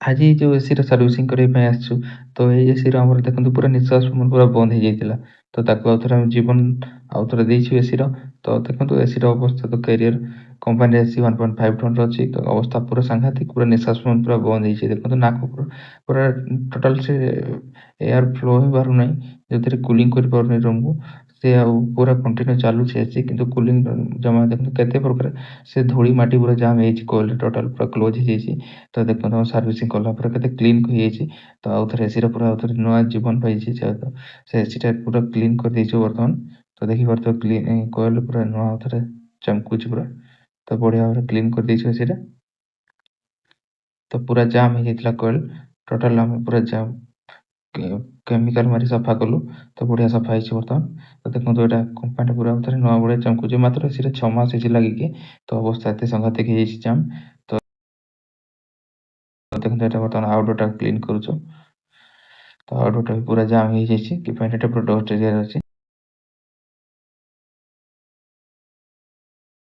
ଆଜି ଏଇ ଯୋଉ ଏସିର ସର୍ଭିସିଂ କରିବା ପାଇଁ ଆସିଛୁ, ତ ଏଇ ଏସିର ଆମର ଦେଖନ୍ତୁ ପୁରା ନିଶ୍ୱାସ ପ୍ରଶ୍ୱାସ ପୁରା ବନ୍ଦ ହେଇଯାଇଥିଲା। ତ ତାକୁ ଆଉଥରେ ଆମେ ଜୀବନ ଆଉଥରେ ଦେଇଛୁ ଏସିର। ତ ଦେଖନ୍ତୁ ଏସିର ଅବସ୍ଥା ତ କ୍ୟାରିୟର କମ୍ପାନୀ ଏସି 1.5 ଟନ୍‌ର ଅଛି। ତ ଅବସ୍ଥା ପୁରା ସାଂଘାତିକ, ପୁରା ନିଶ୍ୱାସ ପ୍ରଶ୍ୱାସ ପୁରା ବନ୍ଦ ହେଇଛି। ଦେଖନ୍ତୁ ନାକ ପୁରା ଟୋଟାଲ ସେ ଏୟାର ଫ୍ଲୋ ହିଁ ବାହାରୁନାହିଁ, ଯେଉଁଥିରେ କୁଲିଂ କରିପାରୁନି ରୁମକୁ। ସେ ଆଉ ପୁରା କଣ୍ଟିନ୍ୟୁ ଚାଲୁଛି ଏସି, କିନ୍ତୁ କୁଲିଂ ଜମା ଦେଖନ୍ତୁ କେତେ ପ୍ରକାର ସେ ଧୂଳି ମାଟି ପୁରା ଜାମ୍ ହେଇଛି, କୋଇଲ ଟୋଟାଲ ପୁରା କ୍ଲୋଜ ହେଇଯାଇଛି। ତ ଦେଖନ୍ତୁ ଆମ ସର୍ଭିସିଂ କଲା ପରେ କେତେ କ୍ଲିନ୍ ହେଇଯାଇଛି। ତ ଆଉଥରେ ଏସିର ପୁରା ଆଉଥରେ ନୂଆ ଜୀବନ ପାଇଛି। ଯେହେତୁ ସେ ଏସିଟା ପୁରା କ୍ଲିନ୍ କରିଦେଇଛୁ ବର୍ତ୍ତମାନ। ତ ଦେଖିପାରୁଥିବ କ୍ଲିନ୍ କୋଇଲ ପୁରା ନୂଆ ଆଉଥରେ ଚମକୁଛି ପୁରା। ତ ବଢ଼ିଆ ଭାବରେ କ୍ଲିନ୍ କରିଦେଇଛୁ ଏସିଟା। ତ ପୁରା ଜାମ୍ ହେଇଯାଇଥିଲା କୋଇଲ, ଟୋଟାଲ ଆମେ ପୁରା ଜାମ୍ କେମିକାଲ ମାରି ସଫା କଲୁ। ତ ବଢ଼ିଆ ସଫା ହେଇଛି ବର୍ତ୍ତମାନ। ତ ଦେଖନ୍ତୁ ଏଇଟା କମ୍ପାନୀ ପୁରା ଆଉଥରେ ନୂଆ ଭଳିଆ ଚମକୁଛି। ମାତ୍ର ଏସିରେ 6 ମାସ ହେଇଛି ଲାଗିକି। ତ ଅବସ୍ଥା ଏତେ ସାଂଘାତିକ ହେଇଯାଇଛି ଜାମ୍। ତ ଦେଖନ୍ତୁ ଏଇଟା ବର୍ତ୍ତମାନ ଆଉଟଡୋରଟା କ୍ଲିନ୍ କରୁଛୁ। ତ ଆଉଟଡୋରଟା ବି ପୁରା ଜାମ୍ ହେଇଯାଇଛି। କି ପାଇଁ ଏଇଟା ପୁରା ଡଷ୍ଟ ଏରିଆରେ ଅଛି।